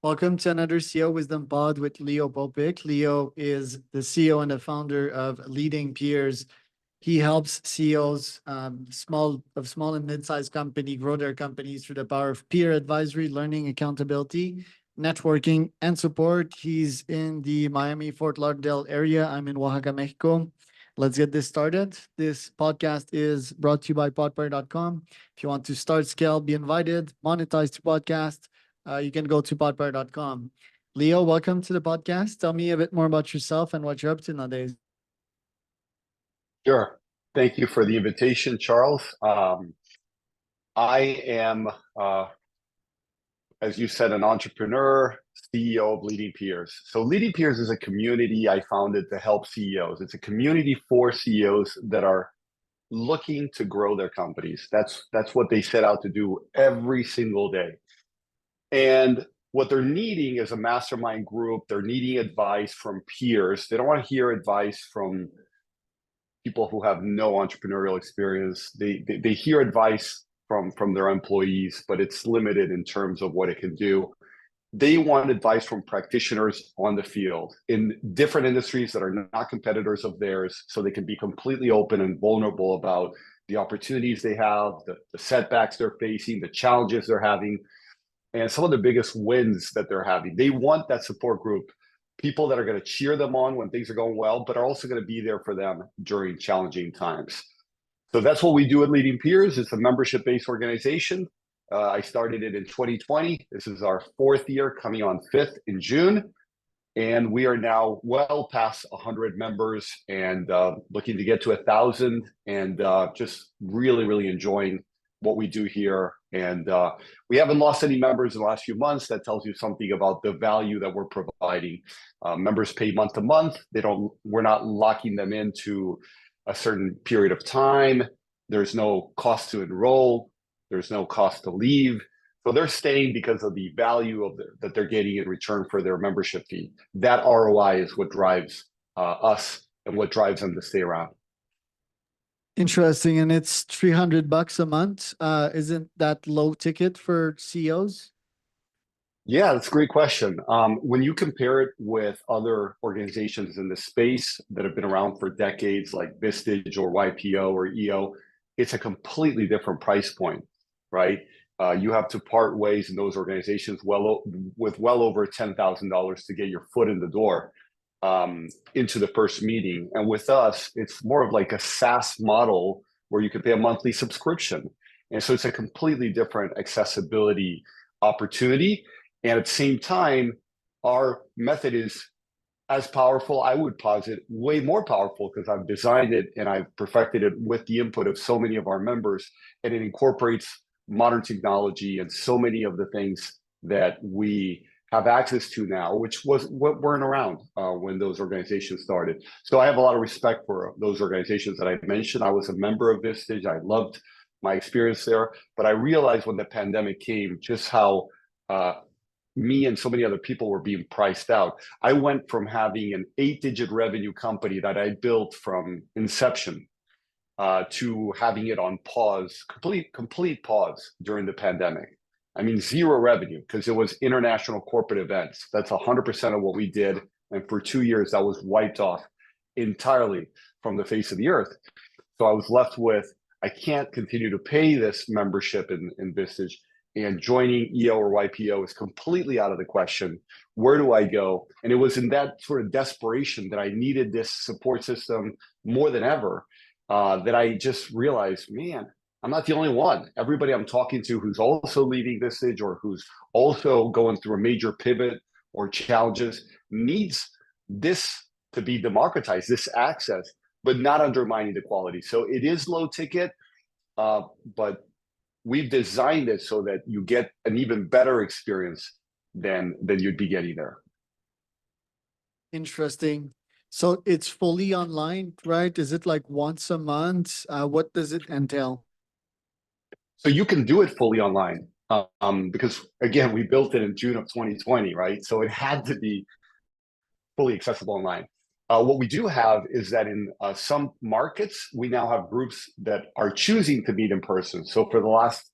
Welcome to another CEO Wisdom Pod with Leo Popik. Leo is the CEO and the founder of Leading Peers. He helps CEOs, small and mid-sized company grow their companies through the power of peer advisory, learning, accountability, networking, and support. He's in the Miami, Fort Lauderdale area. I'm in Oaxaca, Mexico. Let's get this started. This podcast is brought to you by podpair.com. If you want to start, scale, be invited, monetize to podcast, you can go to podpair.com. Leo, welcome to the podcast. Tell me a bit more about yourself and what you're up to nowadays. Sure. Thank you for the invitation, Charles. I am, as you said, an entrepreneur, CEO of Leading Peers. So Leading Peers is a community I founded to help CEOs. It's a community for CEOs that are looking to grow their companies. That's what they set out to do every single day. And what they're needing is a mastermind group. They're needing advice from peers. They don't want to hear advice from people who have no entrepreneurial experience. They hear advice from their employees, but it's limited in terms of what it can do. They want advice from practitioners on the field in different industries that are not competitors of theirs, so they can be completely open and vulnerable about the opportunities they have, the setbacks they're facing, the challenges they're having, and some of the biggest wins that they're having. They want that support group, people that are going to cheer them on when things are going well, but are also going to be there for them during challenging times. So that's what we do at Leading Peers. It's a membership-based organization. I started it in 2020. This is our fourth year, coming on fifth in June. And we are now well past 100 members and looking to get to 1,000, and just really, really enjoying what we do here. And we haven't lost any members in the last few months. That tells you something about the value that we're providing. Members pay month to month. We're not locking them into a certain period of time. There's no cost to enroll. There's no cost to leave. So they're staying because of the value that they're getting in return for their membership fee. That ROI is what drives us and what drives them to stay around. Interesting. And it's $300 a month. Isn't that low ticket for CEOs? Yeah, that's a great question. When you compare it with other organizations in the space that have been around for decades, like Vistage or YPO or EO, it's a completely different price point, right? You have to part ways in those organizations with well over $10,000 to get your foot in the door into the first meeting. And with us, it's more of like a SaaS model where you can pay a monthly subscription. And so it's a completely different accessibility opportunity. And at the same time, our method is as powerful, I would posit, way more powerful, because I've designed it and I've perfected it with the input of so many of our members. And it incorporates modern technology and so many of the things that we have access to now, which weren't around when those organizations started. So I have a lot of respect for those organizations that I mentioned. I was a member of Vistage. I loved my experience there. But I realized when the pandemic came, just how me and so many other people were being priced out. I went from having an 8-digit revenue company that I built from inception to having it on pause, complete pause during the pandemic. I mean, zero revenue, because it was international corporate events. That's 100% of what we did. And for 2 years, that was wiped off entirely from the face of the earth. So I was left with, I can't continue to pay this membership in Vistage, and joining EO or YPO is completely out of the question. Where do I go? And it was in that sort of desperation that I needed this support system more than ever, that I just realized, man, I'm not the only one. Everybody I'm talking to who's also leaving Vistage or who's also going through a major pivot or challenges needs this to be democratized, this access, but not undermining the quality. So it is low ticket, but we've designed it so that you get an even better experience than you'd be getting there. Interesting. So it's fully online, right? Is it like once a month? What does it entail? So you can do it fully online because, again, we built it in June of 2020, right? So it had to be fully accessible online. What we do have is that in some markets, we now have groups that are choosing to meet in person. So for the last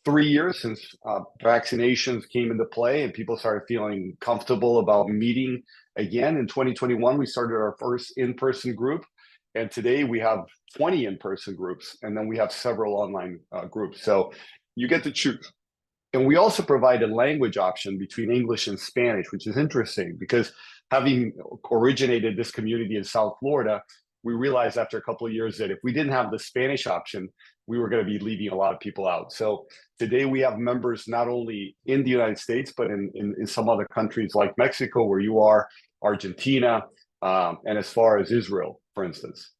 3 years since vaccinations came into play and people started feeling comfortable about meeting again. In 2021, we started our first in-person group. And today we have 20 in-person groups, and then we have several online groups. So you get to choose. And we also provide a language option between English and Spanish, which is interesting because having originated this community in South Florida, we realized after a couple of years that if we didn't have the Spanish option, we were going to be leaving a lot of people out. So today we have members not only in the United States, but in some other countries like Mexico, where you are, Argentina, and as far as Israel, for instance.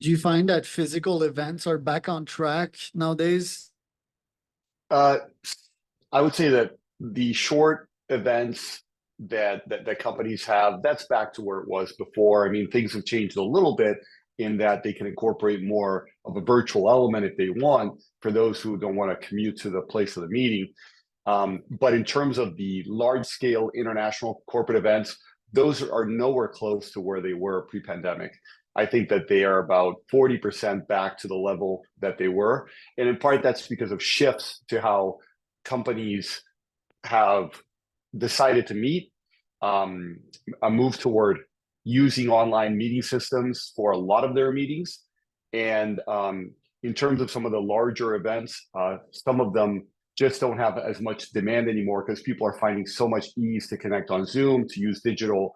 Do you find that physical events are back on track nowadays? I would say that the short events that companies have, that's back to where it was before. I mean, things have changed a little bit in that they can incorporate more of a virtual element if they want, for those who don't want to commute to the place of the meeting. But in terms of the large scale international corporate events, those are nowhere close to where they were pre-pandemic. I think that they are about 40% back to the level that they were. And in part, that's because of shifts to how companies have decided to meet, a move toward using online meeting systems for a lot of their meetings. And in terms of some of the larger events, some of them just don't have as much demand anymore because people are finding so much ease to connect on Zoom, to use digital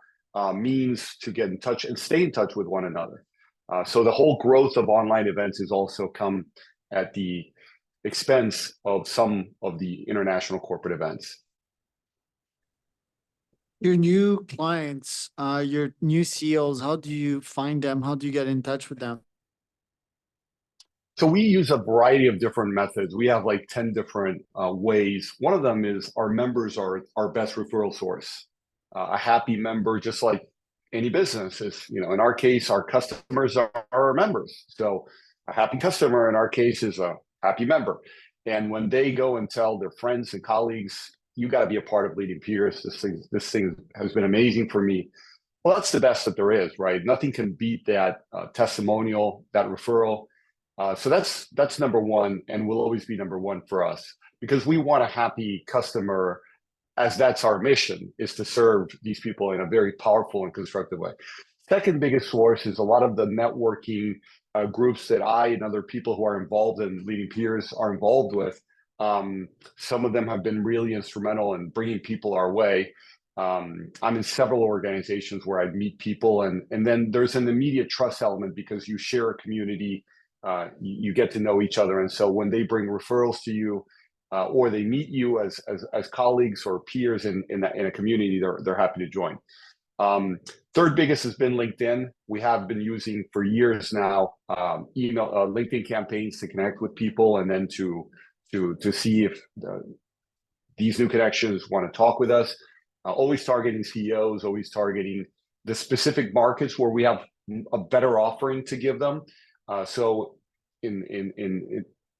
means to get in touch and stay in touch with one another. So the whole growth of online events has also come at the expense of some of the international corporate events. Your new clients, your new CEOs, how do you find them? How do you get in touch with them? So we use a variety of different methods. We have like 10 different ways. One of them is our members are our best referral source. A happy member, just like any business, is, in our case, our customers are our members. So a happy customer in our case is a happy member. And when they go and tell their friends and colleagues, you got to be a part of Leading Peers. This thing has been amazing for me. Well, that's the best that there is, right? Nothing can beat that testimonial, that referral. So that's number one, and will always be number one for us, because we want a happy customer, as that's our mission, is to serve these people in a very powerful and constructive way. Second biggest source is a lot of the networking groups that I and other people who are involved in Leading Peers are involved with. Some of them have been really instrumental in bringing people our way. I'm in several organizations where I meet people, and then there's an immediate trust element because you share a community, you get to know each other, and so when they bring referrals to you, or they meet you as colleagues or peers in a community, they're happy to join. Third biggest has been LinkedIn. We have been using for years now email LinkedIn campaigns to connect with people, and then to see if these new connections want to talk with us. Always targeting CEOs, always targeting the specific markets where we have a better offering to give them. So in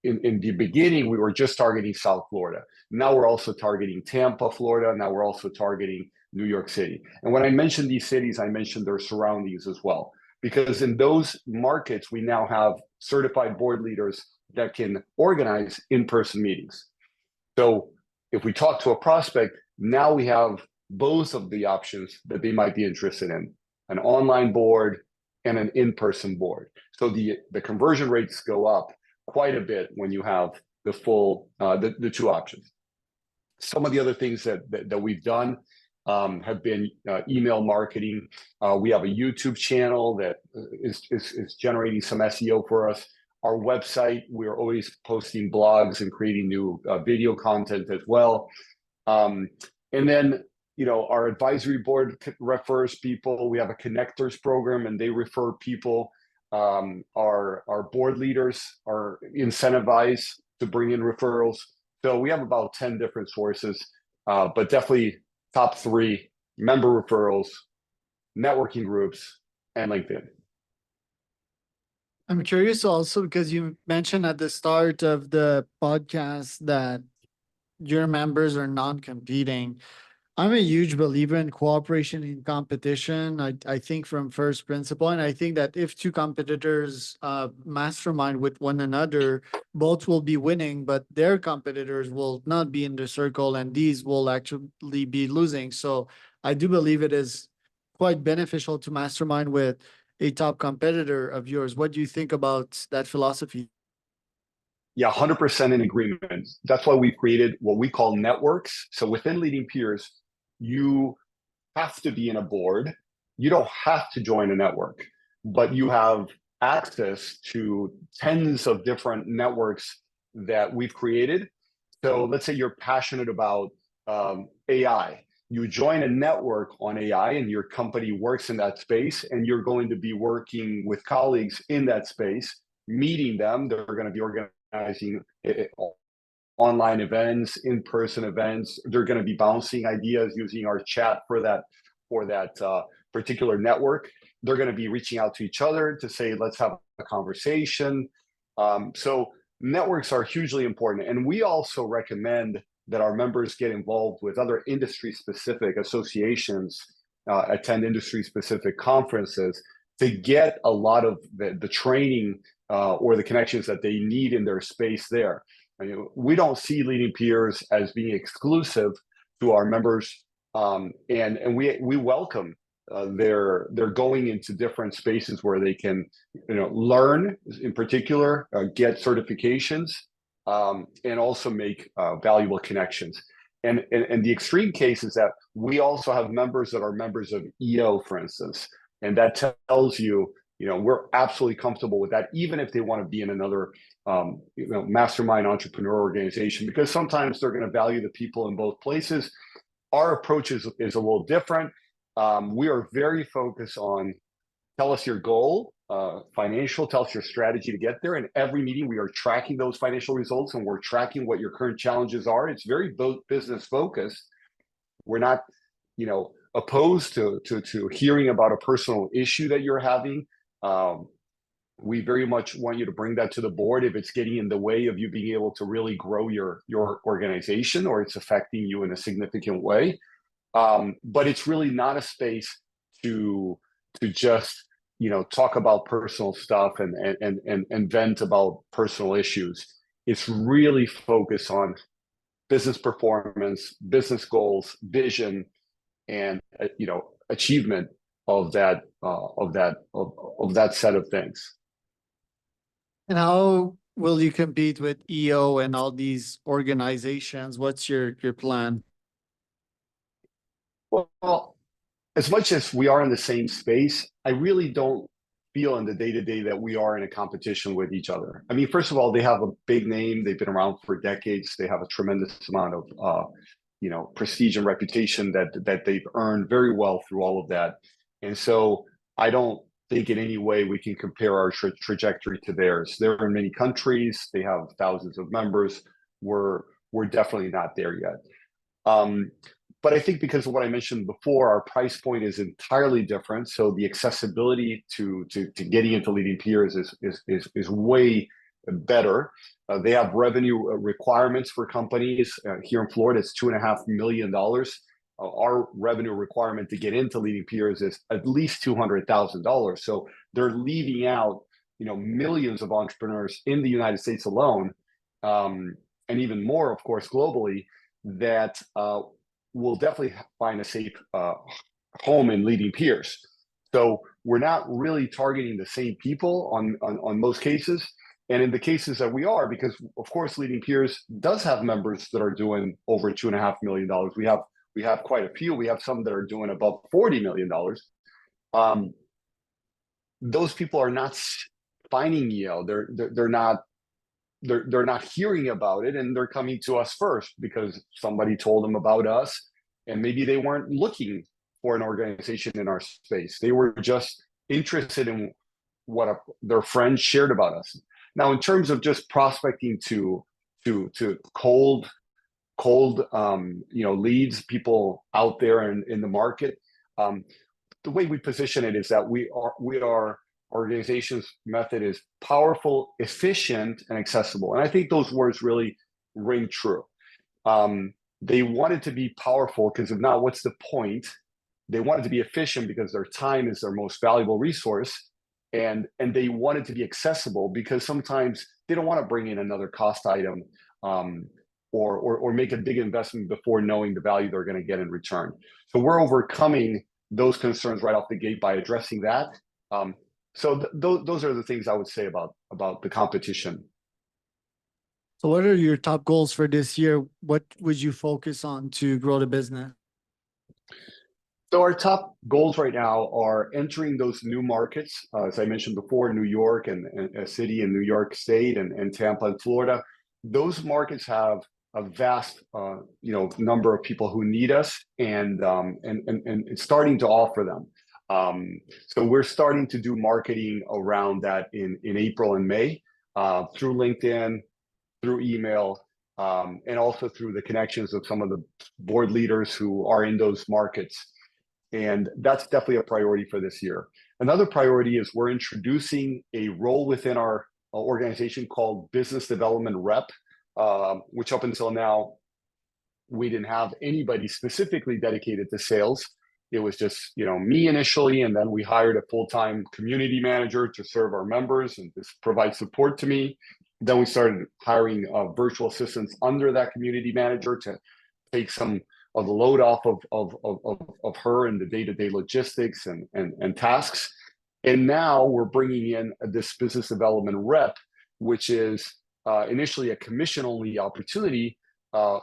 the beginning, we were just targeting South Florida. Now we're also targeting Tampa, Florida. Now we're also targeting New York City. And when I mention these cities, I mentioned their surroundings as well, because in those markets, we now have certified board leaders that can organize in-person meetings. So if we talk to a prospect, now we have both of the options that they might be interested in: an online board and an in-person board. So the conversion rates go up quite a bit when you have the full the two options. Some of the other things that we've done have been email marketing. We have a YouTube channel that is generating some SEO for us. Our website, we're always posting blogs and creating new video content as well. And then, our advisory board refers people. We have a connectors program, and they refer people. Our board leaders are incentivized to bring in referrals. So we have about 10 different sources, but definitely top three: member referrals, networking groups, and LinkedIn. I'm curious also because you mentioned at the start of the podcast that your members are non-competing. I'm a huge believer in cooperation in competition. I think from first principle, and I think that if two competitors mastermind with one another, both will be winning, but their competitors will not be in the circle, and these will actually be losing. So I do believe it is quite beneficial to mastermind with a top competitor of yours. What do you think about that philosophy? Yeah, 100% in agreement. That's why we've created what we call networks. So within leading peers, you have to be in a board. You don't have to join a network, but you have access to tens of different networks that we've created. So let's say you're passionate about AI. You join a network on AI and your company works in that space, and you're going to be working with colleagues in that space, meeting them. They're going to be organizing online events, in-person events. They're going to be bouncing ideas using our chat for that particular network. They're going to be reaching out to each other to say, let's have a conversation. So networks are hugely important. And we also recommend that our members get involved with other industry-specific associations, attend industry-specific conferences to get a lot of the training or the connections that they need in their space there. I mean, we don't see leading peers as being exclusive to our members, and we welcome their going into different spaces where they can, learn in particular, get certifications, and also make valuable connections. And the extreme case is that we also have members that are members of EO, for instance, and that tells you, we're absolutely comfortable with that, even if they want to be in another mastermind entrepreneur organization, because sometimes they're going to value the people in both places. Our approach is a little different. We are very focused on tell us your goal, financial, tell us your strategy to get there. And every meeting, we are tracking those financial results and we're tracking what your current challenges are. It's very business focused. We're not, opposed to hearing about a personal issue that you're having. We very much want you to bring that to the board if it's getting in the way of you being able to really grow your organization or it's affecting you in a significant way. But it's really not a space to just talk about personal stuff and vent about personal issues. It's really focused on business performance, business goals, vision, and achievement of that set of things. And how will you compete with EO and all these organizations? What's your plan? Well, as much as we are in the same space, I really don't feel in the day-to-day that we are in a competition with each other. I mean, first of all, they have a big name. They've been around for decades. They have a tremendous amount of prestige and reputation that they've earned very well through all of that. And so I don't think in any way we can compare our trajectory to theirs. They're in many countries. They have thousands of members. We're definitely not there yet. But I think because of what I mentioned before, our price point is entirely different. So the accessibility to getting into leading peers is way better. They have revenue requirements for companies. Here in Florida, it's $2.5 million. Our revenue requirement to get into leading peers is at least $200,000. So they're leaving out, millions of entrepreneurs in the United States alone, and even more, of course, globally, that will definitely find a safe home in leading peers. So we're not really targeting the same people on most cases. And in the cases that we are, because of course, leading peers does have members that are doing over $2.5 million. We have quite a few. We have some that are doing above $40 million. Those people are not finding EO. They're not hearing about it, and they're coming to us first because somebody told them about us, and maybe they weren't looking for an organization in our space. They were just interested in what their friends shared about us. Now, in terms of just prospecting to cold leads, people out there in the market, the way we position it is that we are organization's method is powerful, efficient, and accessible. And I think those words really ring true. They wanted to be powerful because if not, what's the point? They wanted to be efficient because their time is their most valuable resource. And they wanted to be accessible because sometimes they don't want to bring in another cost item or make a big investment before knowing the value they're going to get in return. So we're overcoming those concerns right off the gate by addressing that. Those are the things I would say about the competition. So what are your top goals for this year? What would you focus on to grow the business? So our top goals right now are entering those new markets. As I mentioned before, New York and a city in New York State and Tampa in Florida. Those markets have a vast number of people who need us and starting to offer them. So we're starting to do marketing around that in April and May through LinkedIn, through email, and also through the connections of some of the board leaders who are in those markets. And that's definitely a priority for this year. Another priority is we're introducing a role within our organization called business development rep, which up until now, we didn't have anybody specifically dedicated to sales. It was just, me initially, and then we hired a full-time community manager to serve our members and just provide support to me. Then we started hiring virtual assistants under that community manager to take some of the load off of her and the day-to-day logistics and tasks. And now we're bringing in this business development rep, which is initially a commission-only opportunity,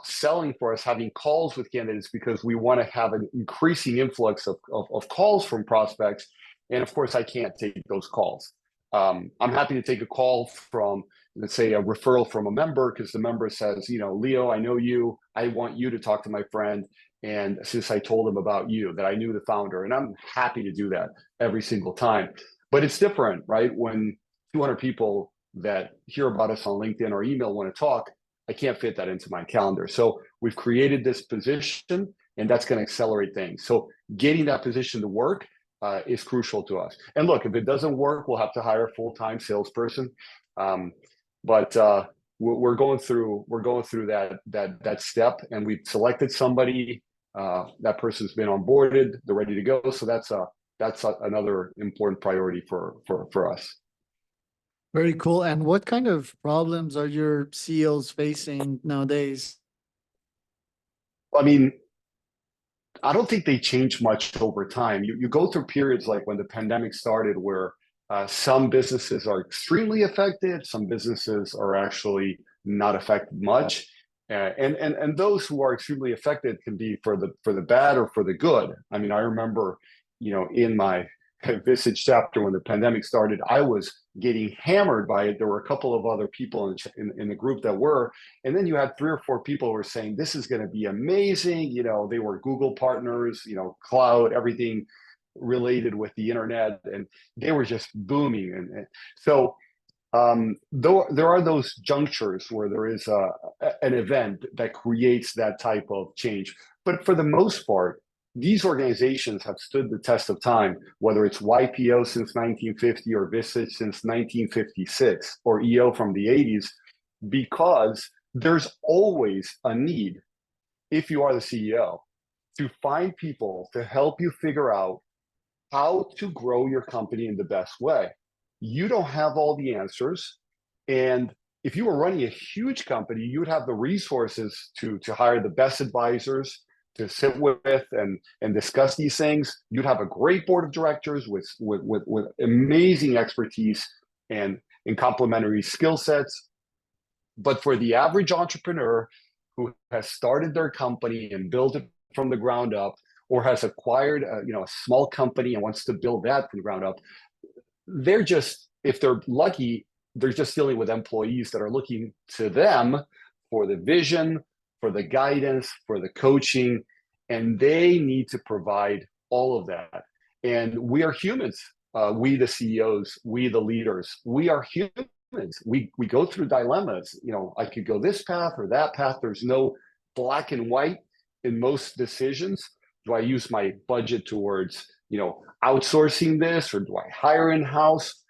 selling for us, having calls with candidates because we want to have an increasing influx of calls from prospects. And of course, I can't take those calls. I'm happy to take a call from, let's say, a referral from a member because the member says, Leo, I know you. I want you to talk to my friend. And since I told him about you, that I knew the founder, and I'm happy to do that every single time. But it's different, right? When 200 people that hear about us on LinkedIn or email want to talk, I can't fit that into my calendar. So we've created this position, and that's going to accelerate things. So getting that position to work is crucial to us. And look, if it doesn't work, we'll have to hire a full-time salesperson. But we're going through that step, and we've selected somebody. That person's been onboarded; they're ready to go. So that's another important priority for us. Very cool. And what kind of problems are your CEOs facing nowadays? I mean, I don't think they change much over time. You go through periods like when the pandemic started where some businesses are extremely affected, some businesses are actually not affected much. And those who are extremely affected can be for the bad or for the good. I mean, I remember, in my Vistage chapter when the pandemic started, I was getting hammered by it. There were a couple of other people in the group that were, and then you had 3 or 4 people who were saying, this is going to be amazing. They were Google partners, cloud, everything related with the internet, and they were just booming. And so though there are those junctures where there is an event that creates that type of change. But for the most part, these organizations have stood the test of time, whether it's YPO since 1950 or Vistage since 1956 or EO from the 80s, because there's always a need, if you are the CEO, to find people to help you figure out how to grow your company in the best way. You don't have all the answers. And if you were running a huge company, you would have the resources to hire the best advisors to sit with and discuss these things. You'd have a great board of directors with amazing expertise and complementary skill sets. But for the average entrepreneur who has started their company and built it from the ground up, or has acquired a small company and wants to build that from the ground up, they're just, if they're lucky, they're just dealing with employees that are looking to them for the vision, for the guidance, for the coaching, and they need to provide all of that. And we are humans. We, the CEOs, we, the leaders, we are humans. We go through dilemmas. I could go this path or that path. There's no black and white in most decisions. Do I use my budget towards, outsourcing this, or do I hire in-house?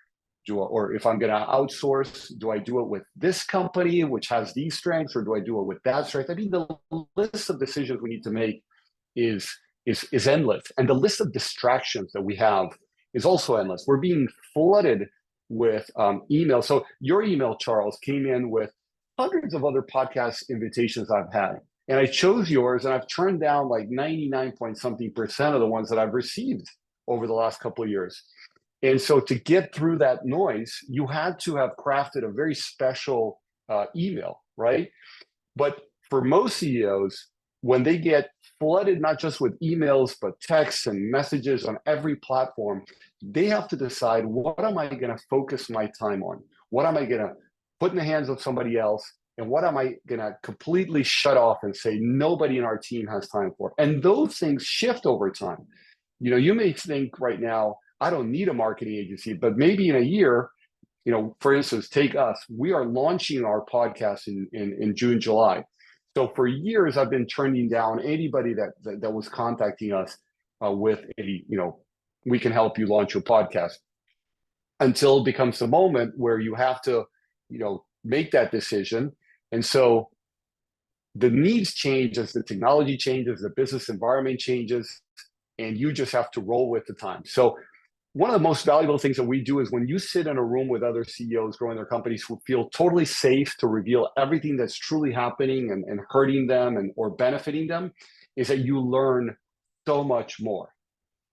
or if I'm going to outsource, do I do it with this company, which has these strengths, or do I do it with that strength? I mean, the list of decisions we need to make is endless. And the list of distractions that we have is also endless. We're being flooded with email. So your email, Charles, came in with hundreds of other podcast invitations I've had. And I chose yours, and I've turned down like 99 point something percent of the ones that I've received over the last couple of years. And so to get through that noise, you had to have crafted a very special email, right? But for most CEOs, when they get flooded not just with emails, but texts and messages on every platform, they have to decide, what am I going to focus my time on? What am I going to put in the hands of somebody else? And what am I going to completely shut off and say nobody in our team has time for? And those things shift over time. You know, you may think right now, I don't need a marketing agency, but maybe in a year, you know, for instance, take us. We are launching our podcast in June, July. So for years, I've been turning down anybody that was contacting us with a, you know, we can help you launch your podcast, until it becomes the moment where you have to, you know, make that decision. And so the needs change as the technology changes, the business environment changes, and you just have to roll with the time. So one of the most valuable things that we do is when you sit in a room with other CEOs growing their companies who feel totally safe to reveal everything that's truly happening and hurting them and or benefiting them, is that you learn so much more.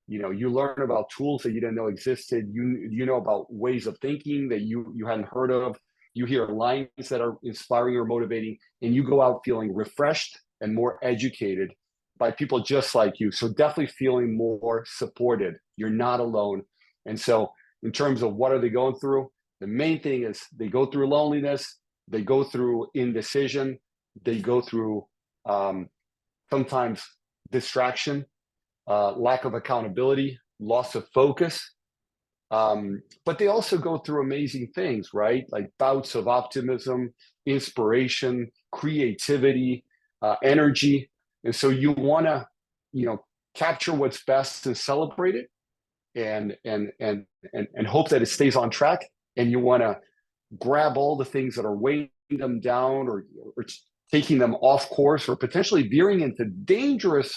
You know, you learn about tools that you didn't know existed. You know about ways of thinking that you hadn't heard of. You hear lines that are inspiring or motivating, and you go out feeling refreshed and more educated by people just like you. So definitely feeling more supported. You're not alone. And so in terms of what are they going through, the main thing is they go through loneliness, they go through indecision, they go through sometimes distraction, lack of accountability, loss of focus. But they also go through amazing things, right? Like bouts of optimism, inspiration, creativity, energy. And so you want to, you know, capture what's best and celebrate it, and hope that it stays on track. And you want to grab all the things that are weighing them down, or taking them off course, or potentially veering into dangerous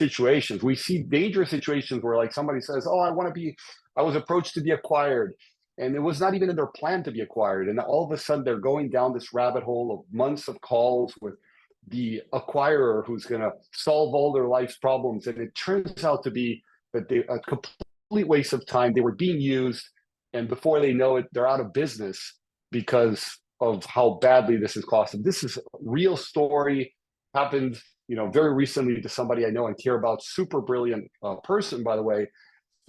situations. We see dangerous situations where, like, somebody says, "Oh, I was approached to be acquired," and it was not even in their plan to be acquired. And all of a sudden, they're going down this rabbit hole of months of calls with the acquirer who's going to solve all their life's problems. And it turns out to be that they a complete waste of time. They were being used, and before they know it, they're out of business because of how badly this has cost them. This is a real story. Happened, you know, very recently to somebody I know and care about. Super brilliant person, by the way.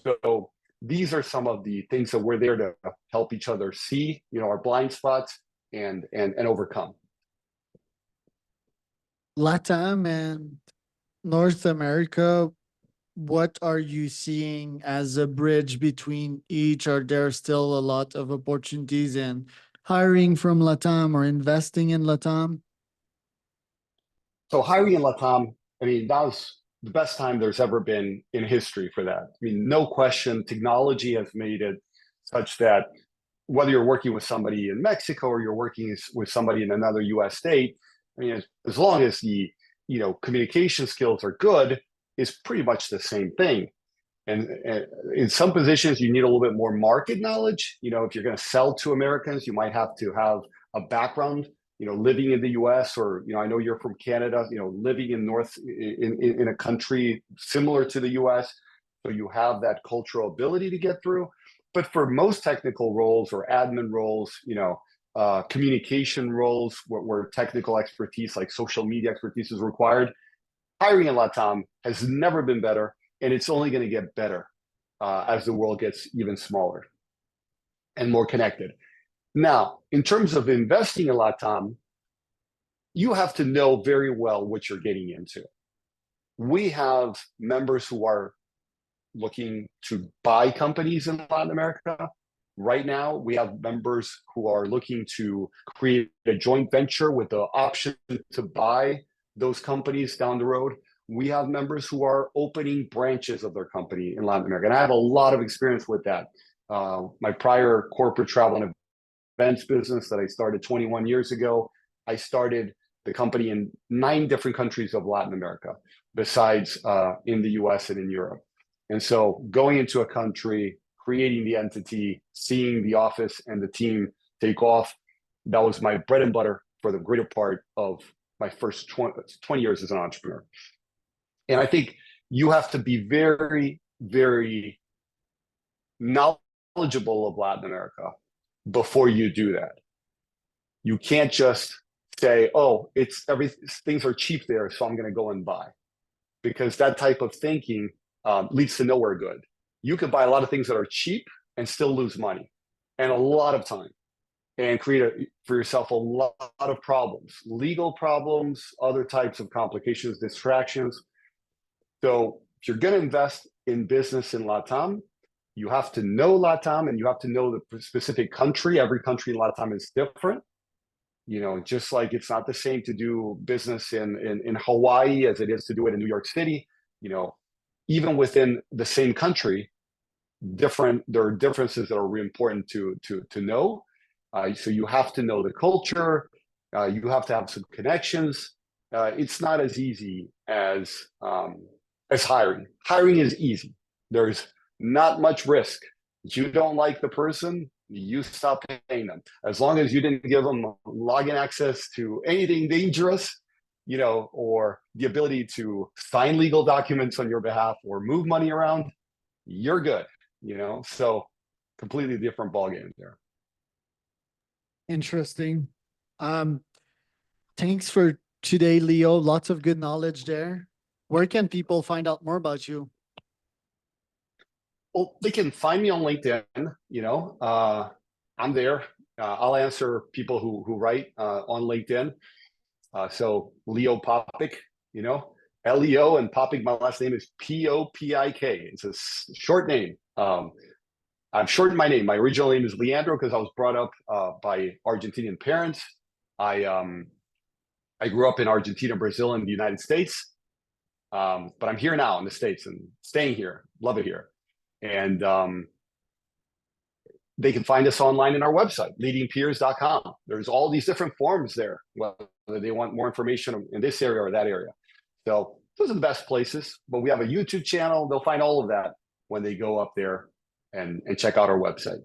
So these are some of the things that we're there to help each other see, you know, our blind spots and overcome. Latam and North America, what are you seeing as a bridge between each? Are there still a lot of opportunities in hiring from Latam or investing in Latam? So hiring in Latam, I mean, that was the best time there's ever been in history for that. I mean, no question, technology has made it such that whether you're working with somebody in Mexico or you're working with somebody in another US state, I mean, as long as the, you know, communication skills are good, it's pretty much the same thing. And in some positions, you need a little bit more market knowledge. You know, if you're going to sell to Americans, you might have to have a background, you know, living in the US, or, you know, I know you're from Canada, you know, living in a country similar to the US. So you have that cultural ability to get through. But for most technical roles or admin roles, you know, communication roles where technical expertise like social media expertise is required, hiring in LATAM has never been better, and it's only going to get better as the world gets even smaller and more connected. Now, in terms of investing in LATAM, you have to know very well what you're getting into. We have members who are looking to buy companies in Latin America. Right now, we have members who are looking to create a joint venture with the option to buy those companies down the road. We have members who are opening branches of their company in Latin America. And I have a lot of experience with that. My prior corporate travel and events business that I started 21 years ago, I started the company in 9 different countries of Latin America, besides in the US and in Europe. And so going into a country, creating the entity, seeing the office and the team take off, that was my bread and butter for the greater part of my first 20 years as an entrepreneur. And I think you have to be very, very knowledgeable of Latin America before you do that. You can't just say, oh, things are cheap there, so I'm going to go and buy. Because that type of thinking leads to nowhere good. You can buy a lot of things that are cheap and still lose money and a lot of time, and create for yourself a lot of problems, legal problems, other types of complications, distractions. So if you're going to invest in business in LATAM, you have to know LATAM and you have to know the specific country. Every country in LATAM is different. You know, just like it's not the same to do business in Hawaii as it is to do it in New York City. You know, even within the same country, there are differences that are really important to know. So you have to know the culture. You have to have some connections. It's not as easy as hiring. Hiring is easy. There's not much risk. If you don't like the person, you stop paying them. As long as you didn't give them login access to anything dangerous, you know, or the ability to sign legal documents on your behalf or move money around, you're good, you know? So completely different ballgame there. Interesting. Thanks for today, Leo. Lots of good knowledge there. Where can people find out more about you? Well, they can find me on LinkedIn. You know, I'm there. I'll answer people who write on LinkedIn. So Leo Popik, you know, Leo, and Popik, my last name is Popik. It's a short name. I've shortened my name. My original name is Leandro because I was brought up by Argentinian parents. I grew up in Argentina, Brazil, and the United States. But I'm here now in the States and staying here. Love it here. And they can find us online in our website, leadingpeers.com. There's all these different forms there, whether they want more information in this area or that area. So those are the best places. But we have a YouTube channel. They'll find all of that when they go up there and check out our website.